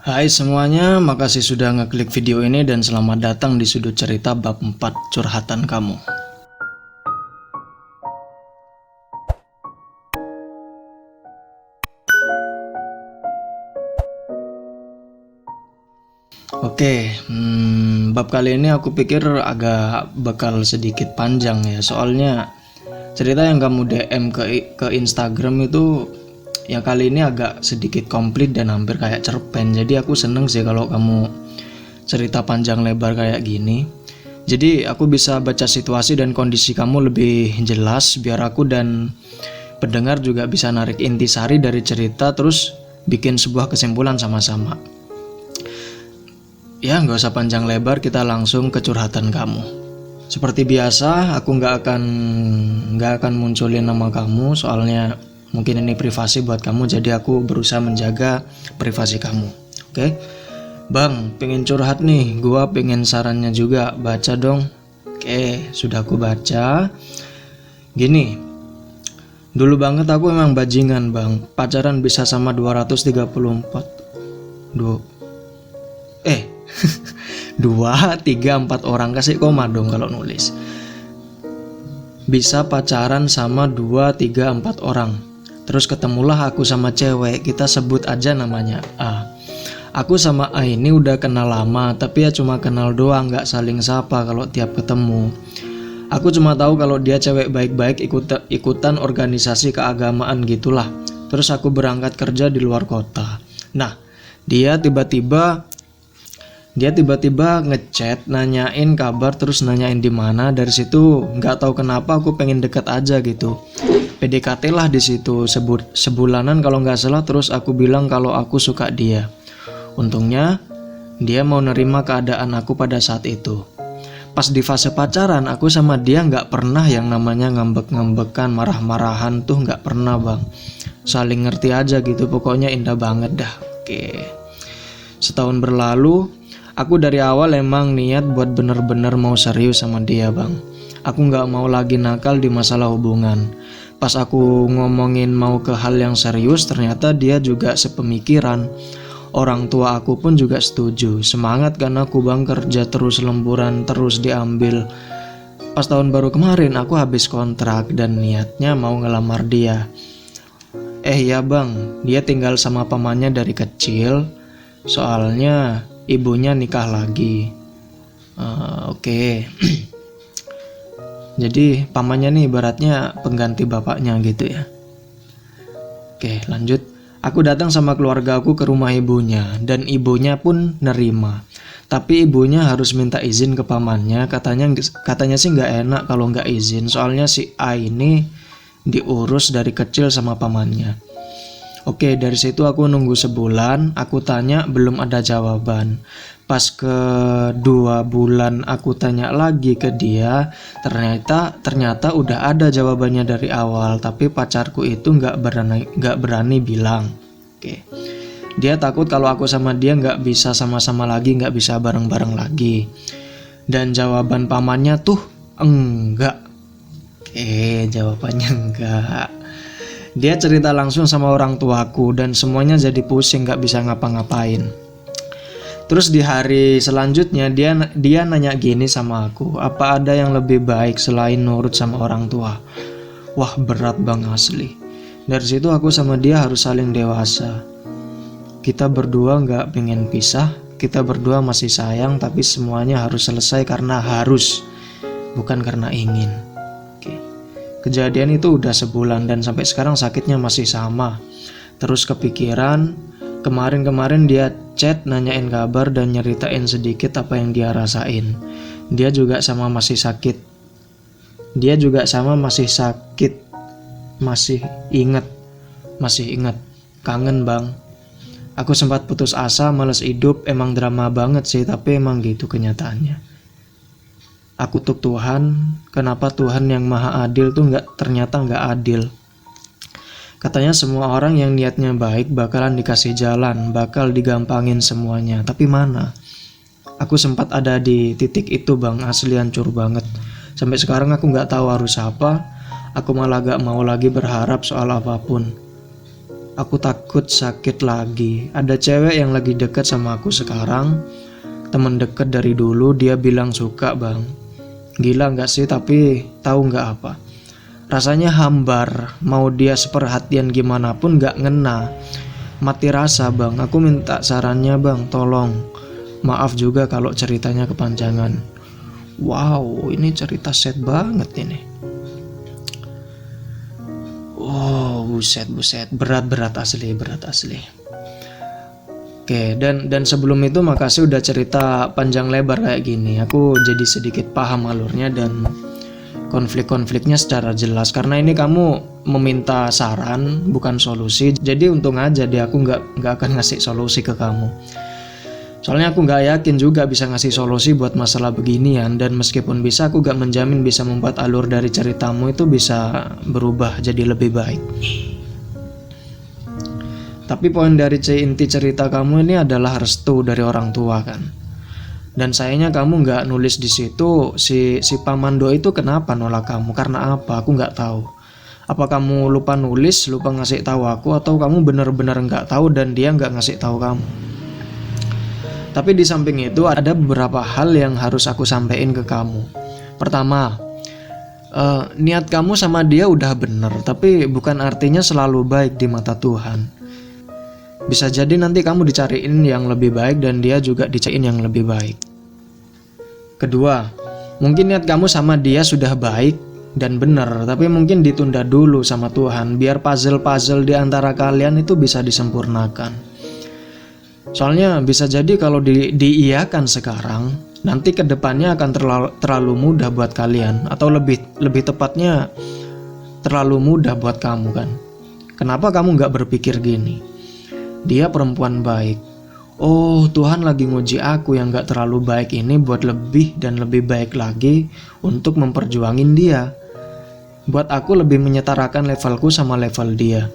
Hai semuanya, makasih sudah ngeklik video ini dan selamat datang di sudut cerita bab 4 curhatan kamu. Oke, bab kali ini aku pikir agak bakal sedikit panjang ya. Soalnya cerita yang kamu DM ke Instagram itu ya kali ini agak sedikit komplit dan hampir kayak cerpen. Jadi aku seneng sih kalau kamu cerita panjang lebar kayak gini. Jadi aku bisa baca situasi dan kondisi kamu lebih jelas biar aku dan pendengar juga bisa narik intisari dari cerita terus bikin sebuah kesimpulan sama-sama. Ya nggak usah panjang lebar, kita langsung ke curhatan kamu. Seperti biasa, aku nggak akan munculin nama kamu soalnya mungkin ini privasi buat kamu, jadi aku berusaha menjaga privasi kamu. Oke? Bang, pengen curhat nih, gua pengen sarannya juga, baca dong. Oke, sudah aku baca. Gini, dulu banget aku emang bajingan bang, pacaran bisa sama 234 2, 3, 4 orang, kasih koma dong kalau nulis. Bisa pacaran sama 2, 3, 4 orang. Terus ketemulah aku sama cewek, kita sebut aja namanya A. Aku sama A ini udah kenal lama, tapi ya cuma kenal doang, gak saling sapa kalau tiap ketemu. Aku cuma tahu kalau dia cewek baik-baik, ikutan organisasi keagamaan gitulah. Terus aku berangkat kerja di luar kota. Nah, dia tiba-tiba ngechat, nanyain kabar, terus nanyain di mana. Dari situ nggak tahu kenapa aku pengen deket aja gitu. PDKT lah di situ sebulanan kalau nggak salah. Terus aku bilang kalau aku suka dia. Untungnya dia mau nerima keadaan aku pada saat itu. Pas di fase pacaran, aku sama dia nggak pernah yang namanya ngambek-ngambekan, marah-marahan tuh nggak pernah bang. Saling ngerti aja gitu, pokoknya indah banget dah. Oke. Setahun berlalu, aku dari awal emang niat buat bener-bener mau serius sama dia bang. Aku gak mau lagi nakal di masalah hubungan. Pas aku ngomongin mau ke hal yang serius, ternyata dia juga sepemikiran. Orang tua aku pun juga setuju. Semangat kan aku bang, kerja terus, lemburan terus diambil. Pas tahun baru kemarin aku habis kontrak dan niatnya mau ngelamar dia. Ya bang, dia tinggal sama pamannya dari kecil. Soalnya ibunya nikah lagi. Oke. Jadi pamannya nih ibaratnya pengganti bapaknya gitu ya. Oke, lanjut. Aku datang sama keluarga aku ke rumah ibunya dan ibunya pun nerima. Tapi ibunya harus minta izin ke pamannya. Katanya sih nggak enak kalau nggak izin. Soalnya si A ini diurus dari kecil sama pamannya. Oke, dari situ aku nunggu sebulan, aku tanya belum ada jawaban. Pas ke 2 bulan aku tanya lagi ke dia, ternyata udah ada jawabannya dari awal, tapi pacarku itu nggak berani bilang. Oke, dia takut kalau aku sama dia nggak bisa sama-sama lagi, nggak bisa bareng-bareng lagi. Dan jawaban pamannya tuh enggak. Oke, jawabannya enggak. Dia cerita langsung sama orang tuaku dan semuanya jadi pusing, gak bisa ngapa-ngapain. Terus di hari selanjutnya dia nanya gini sama aku, apa ada yang lebih baik selain nurut sama orang tua? Wah berat bang asli. Dari situ aku sama dia harus saling dewasa. Kita berdua gak pengen pisah, kita berdua masih sayang, tapi semuanya harus selesai karena harus, bukan karena ingin. Kejadian itu udah sebulan dan sampai sekarang sakitnya masih sama. Terus kepikiran, kemarin dia chat nanyain kabar dan nyeritain sedikit apa yang dia rasain. Dia juga sama masih sakit. Masih inget. Kangen bang. Aku sempat putus asa, males hidup, emang drama banget sih, tapi emang gitu kenyataannya. Aku kutuk Tuhan, kenapa Tuhan yang maha adil tuh ternyata nggak adil. Katanya semua orang yang niatnya baik bakalan dikasih jalan, bakal digampangin semuanya. Tapi mana? Aku sempat ada di titik itu bang, asli hancur banget. Sampai sekarang aku nggak tahu harus apa. Aku malah gak mau lagi berharap soal apapun. aku takut sakit lagi. Ada cewek yang lagi deket sama aku sekarang, temen deket dari dulu, dia bilang suka bang. Gila gak sih, tapi tahu gak apa? Rasanya hambar, mau dia seperhatian gimana pun gak ngena. Mati rasa bang, aku minta sarannya bang, tolong. Maaf juga kalau ceritanya kepanjangan. Wow, ini cerita sad banget ini. Oh, buset, berat asli. Oke, dan sebelum itu makasih udah cerita panjang lebar kayak gini. Aku jadi sedikit paham alurnya dan konflik-konfliknya secara jelas. Karena ini kamu meminta saran, bukan solusi. Jadi untung aja deh aku nggak akan ngasih solusi ke kamu. Soalnya aku nggak yakin juga bisa ngasih solusi buat masalah beginian. Dan meskipun bisa, aku nggak menjamin bisa membuat alur dari ceritamu itu bisa berubah jadi lebih baik. Tapi poin dari inti cerita kamu ini adalah restu dari orang tua kan. Dan sayangnya kamu nggak nulis di situ si paman doi itu kenapa nolak kamu, karena apa? Aku nggak tahu. Apa kamu lupa nulis, lupa ngasih tahu aku, atau kamu benar-benar nggak tahu dan dia nggak ngasih tahu kamu? Tapi di samping itu ada beberapa hal yang harus aku sampaikan ke kamu. Pertama, niat kamu sama dia udah bener, tapi bukan artinya selalu baik di mata Tuhan. Bisa jadi nanti kamu dicariin yang lebih baik dan dia juga dicariin yang lebih baik. Kedua, mungkin niat kamu sama dia sudah baik dan benar, tapi mungkin ditunda dulu sama Tuhan biar puzzle-puzzle di antara kalian itu bisa disempurnakan. Soalnya bisa jadi kalau diiyakan sekarang, nanti kedepannya akan terlalu mudah buat kalian, atau lebih tepatnya terlalu mudah buat kamu kan. Kenapa kamu gak berpikir gini? Dia perempuan baik. Oh, Tuhan lagi nguji aku yang gak terlalu baik ini buat lebih dan lebih baik lagi untuk memperjuangin dia. Buat aku lebih menyetarakan levelku sama level dia.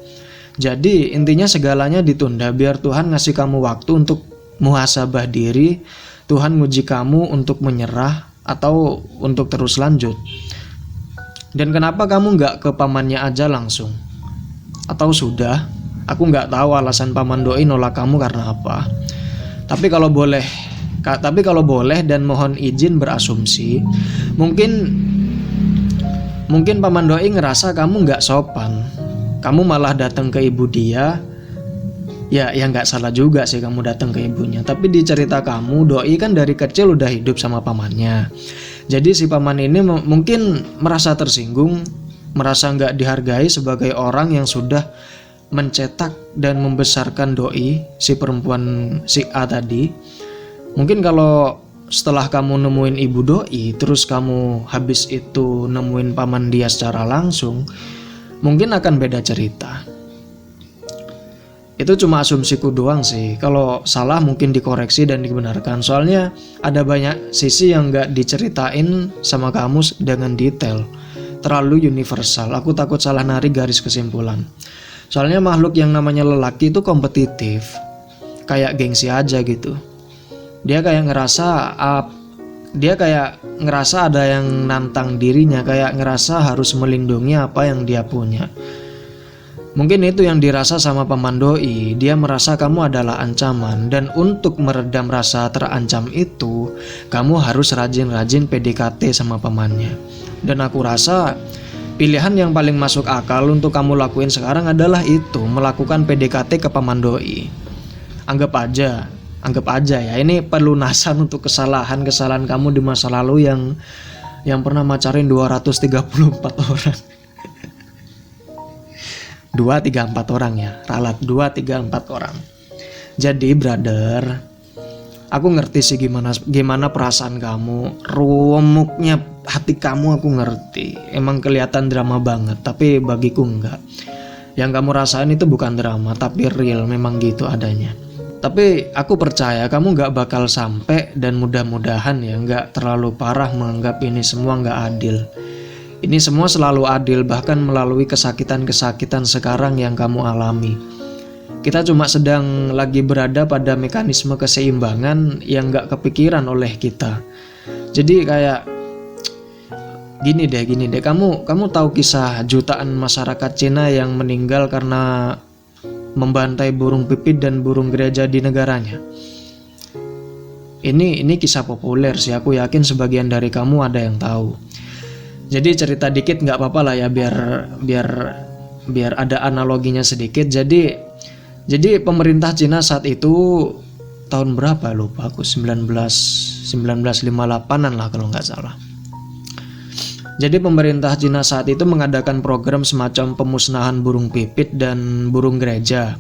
Jadi intinya segalanya ditunda biar Tuhan ngasih kamu waktu untuk muhasabah diri. Tuhan nguji kamu untuk menyerah atau untuk terus lanjut. Dan kenapa kamu gak ke pamannya aja langsung? Atau sudah? Aku nggak tahu alasan paman doi nolak kamu karena apa. Tapi kalau boleh dan mohon izin berasumsi, mungkin paman doi ngerasa kamu nggak sopan. Kamu malah datang ke ibu dia. Ya nggak salah juga sih kamu datang ke ibunya. Tapi di cerita kamu, doi kan dari kecil udah hidup sama pamannya. Jadi si paman ini mungkin merasa tersinggung, merasa nggak dihargai sebagai orang yang sudah mencetak dan membesarkan doi, si perempuan si A tadi. Mungkin kalau setelah kamu nemuin ibu doi, terus kamu habis itu nemuin paman dia secara langsung, mungkin akan beda cerita. Itu cuma asumsiku doang sih. Kalau salah mungkin dikoreksi dan dibenarkan. Soalnya ada banyak sisi yang gak diceritain sama kamu dengan detail. Terlalu universal. Aku takut salah narik garis kesimpulan. Soalnya makhluk yang namanya lelaki itu kompetitif, kayak gengsi aja gitu. Dia kayak ngerasa ada yang nantang dirinya, kayak ngerasa harus melindungi apa yang dia punya. Mungkin itu yang dirasa sama paman doi. Dia merasa kamu adalah ancaman, dan untuk meredam rasa terancam itu, kamu harus rajin-rajin PDKT sama pamannya. Dan aku rasa pilihan yang paling masuk akal untuk kamu lakuin sekarang adalah itu, melakukan PDKT ke paman doi. Anggap aja ya, ini pelunasan untuk kesalahan kamu di masa lalu yang pernah macarin 234 orang. 234 orang ya, ralat 234 orang. Jadi brother, aku ngerti sih gimana perasaan kamu, rumuknya hati kamu aku ngerti. Emang kelihatan drama banget, tapi bagiku enggak. Yang kamu rasain itu bukan drama, tapi real, memang gitu adanya. Tapi aku percaya kamu gak bakal sampai, dan mudah-mudahan ya gak terlalu parah menganggap ini semua gak adil. Ini semua selalu adil, bahkan melalui kesakitan-kesakitan sekarang yang kamu alami. Kita cuma sedang lagi berada pada mekanisme keseimbangan yang gak kepikiran oleh kita. Jadi kayak gini deh, kamu tahu kisah jutaan masyarakat Cina yang meninggal karena membantai burung pipit dan burung gereja di negaranya. Ini kisah populer sih, aku yakin sebagian dari kamu ada yang tahu. Jadi cerita dikit nggak apa-apa lah ya, biar ada analoginya sedikit. Jadi pemerintah Cina saat itu tahun berapa lupa aku, 1958-an lah kalau nggak salah. Jadi pemerintah Cina saat itu mengadakan program semacam pemusnahan burung pipit dan burung gereja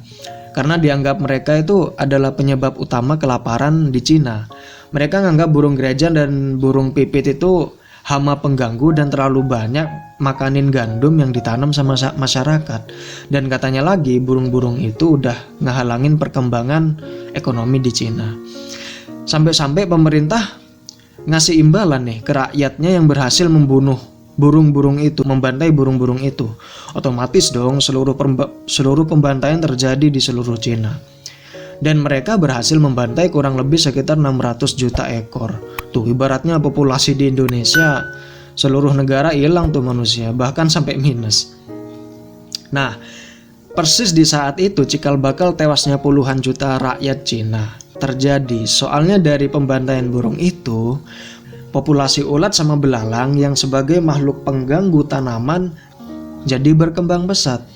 karena dianggap mereka itu adalah penyebab utama kelaparan di Cina. Mereka menganggap burung gereja dan burung pipit itu hama pengganggu dan terlalu banyak makanin gandum yang ditanam sama masyarakat. Dan katanya lagi burung-burung itu udah ngehalangin perkembangan ekonomi di Cina. Sampai-sampai pemerintah ngasih imbalan nih ke rakyatnya yang berhasil membunuh burung-burung itu, membantai burung-burung itu. Otomatis dong seluruh pembantaian terjadi di seluruh Cina. Dan mereka berhasil membantai kurang lebih sekitar 600 juta ekor. Tuh ibaratnya populasi di Indonesia, seluruh negara hilang tuh manusia, bahkan sampai minus. Nah, persis di saat itu cikal bakal tewasnya puluhan juta rakyat Cina terjadi. Soalnya dari pembantaian burung itu, populasi ulat sama belalang yang sebagai makhluk pengganggu tanaman jadi berkembang pesat.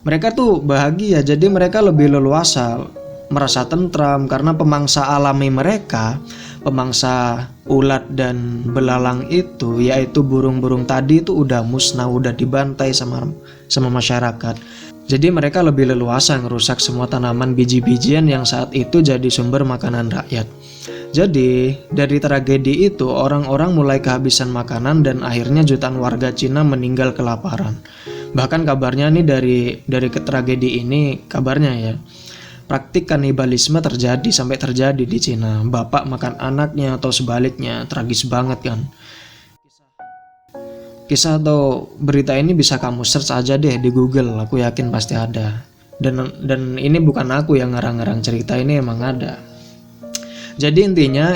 Mereka tuh bahagia, jadi mereka lebih leluasa, merasa tentram karena pemangsa alami mereka, pemangsa ulat dan belalang itu, yaitu burung-burung tadi itu udah musnah, udah dibantai sama masyarakat. Jadi mereka lebih leluasa ngerusak semua tanaman biji-bijian yang saat itu jadi sumber makanan rakyat. Jadi dari tragedi itu orang-orang mulai kehabisan makanan dan akhirnya jutaan warga Cina meninggal kelaparan. Bahkan kabarnya nih dari tragedi ini kabarnya ya, praktik kanibalisme sampai terjadi di Cina. Bapak makan anaknya atau sebaliknya, tragis banget kan. Kisah atau berita ini bisa kamu search aja deh di Google, aku yakin pasti ada. Dan ini bukan aku yang ngarang-ngarang cerita, ini emang ada. Jadi intinya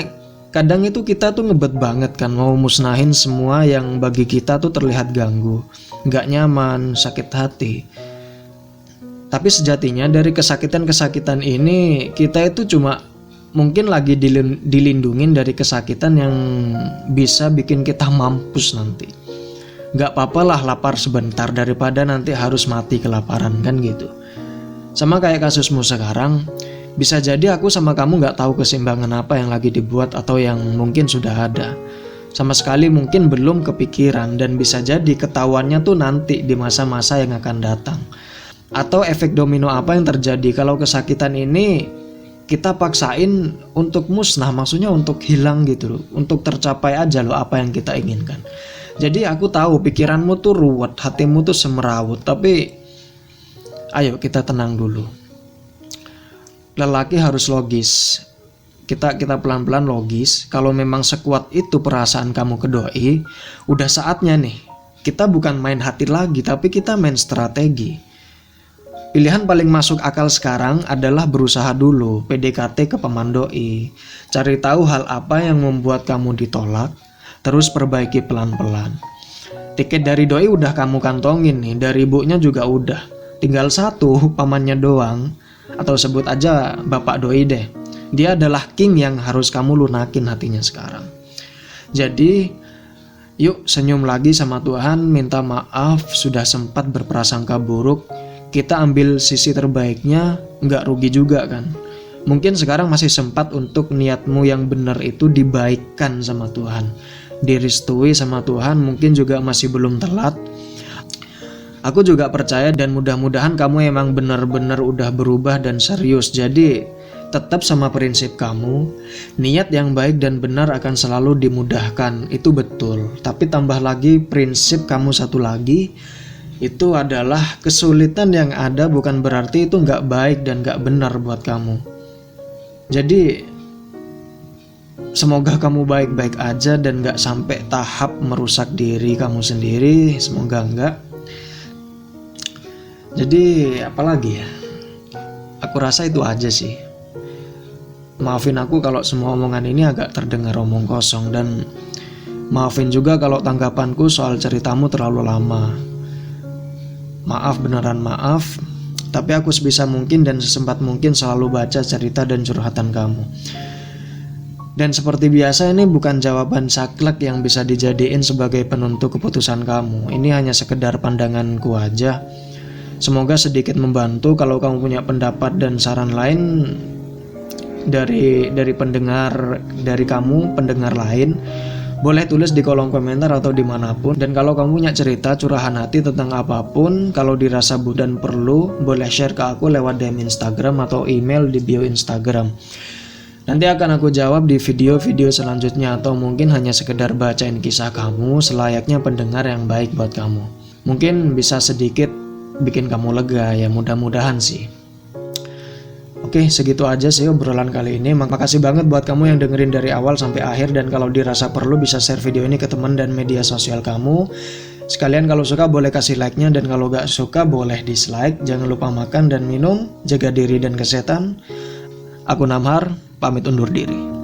kadang itu kita tuh ngebet banget kan mau musnahin semua yang bagi kita tuh terlihat ganggu, gak nyaman, sakit hati. Tapi sejatinya dari kesakitan-kesakitan ini kita itu cuma mungkin lagi dilindungin dari kesakitan yang bisa bikin kita mampus nanti. Gak apa-apa lah lapar sebentar daripada nanti harus mati kelaparan kan gitu. Sama kayak kasusmu sekarang, bisa jadi aku sama kamu gak tahu keseimbangan apa yang lagi dibuat atau yang mungkin sudah ada. Sama sekali mungkin belum kepikiran dan bisa jadi ketahuannya tuh nanti di masa-masa yang akan datang. Atau efek domino apa yang terjadi kalau kesakitan ini kita paksain untuk musnah, maksudnya untuk hilang gitu loh, untuk tercapai aja loh apa yang kita inginkan. Jadi aku tahu pikiranmu tuh ruwet, hatimu tuh semerawut, tapi ayo kita tenang dulu. Lelaki harus logis. Kita pelan-pelan logis. Kalau memang sekuat itu perasaan kamu ke doi, udah saatnya nih. Kita bukan main hati lagi, tapi kita main strategi. Pilihan paling masuk akal sekarang adalah berusaha dulu PDKT ke paman doi. Cari tahu hal apa yang membuat kamu ditolak, terus perbaiki pelan-pelan. Tiket dari doi udah kamu kantongin nih, dari ibunya juga udah. Tinggal satu, pamannya doang. Atau sebut aja bapak doi deh. Dia adalah king yang harus kamu lunakin hatinya sekarang. Jadi yuk senyum lagi sama Tuhan, minta maaf sudah sempat berprasangka buruk. Kita ambil sisi terbaiknya, nggak rugi juga kan. Mungkin sekarang masih sempat untuk niatmu yang benar itu dibaikkan sama Tuhan, direstui sama Tuhan, mungkin juga masih belum telat. Aku juga percaya dan mudah-mudahan kamu emang benar-benar udah berubah dan serius. Jadi tetap sama prinsip kamu, niat yang baik dan benar akan selalu dimudahkan, itu betul. Tapi tambah lagi prinsip kamu satu lagi, itu adalah kesulitan yang ada bukan berarti itu nggak baik dan nggak benar buat kamu. Jadi semoga kamu baik-baik aja dan nggak sampai tahap merusak diri kamu sendiri, semoga enggak. Jadi apalagi ya, aku rasa itu aja sih. Maafin aku kalau semua omongan ini agak terdengar omong kosong, dan maafin juga kalau tanggapanku soal ceritamu terlalu lama. Maaf, beneran maaf. Tapi aku sebisa mungkin dan sesempat mungkin selalu baca cerita dan curhatan kamu. Dan seperti biasa, ini bukan jawaban saklek yang bisa dijadiin sebagai penentu keputusan kamu. Ini hanya sekedar pandanganku aja. Semoga sedikit membantu. Kalau kamu punya pendapat dan saran lain dari pendengar, dari kamu pendengar lain, boleh tulis di kolom komentar atau dimanapun. Dan kalau kamu punya cerita, curahan hati tentang apapun, kalau dirasa butuh dan perlu, boleh share ke aku lewat DM Instagram atau email di bio Instagram. Nanti akan aku jawab di video-video selanjutnya, atau mungkin hanya sekedar bacain kisah kamu selayaknya pendengar yang baik buat kamu. Mungkin bisa sedikit bikin kamu lega ya, mudah-mudahan sih. Oke, segitu aja sih obrolan kali ini. Makasih banget buat kamu yang dengerin dari awal sampai akhir, dan kalau dirasa perlu bisa share video ini ke teman dan media sosial kamu. Sekalian kalau suka boleh kasih like-nya, dan kalau gak suka boleh dislike. Jangan lupa makan dan minum, jaga diri dan kesehatan. Aku Namhar, pamit undur diri.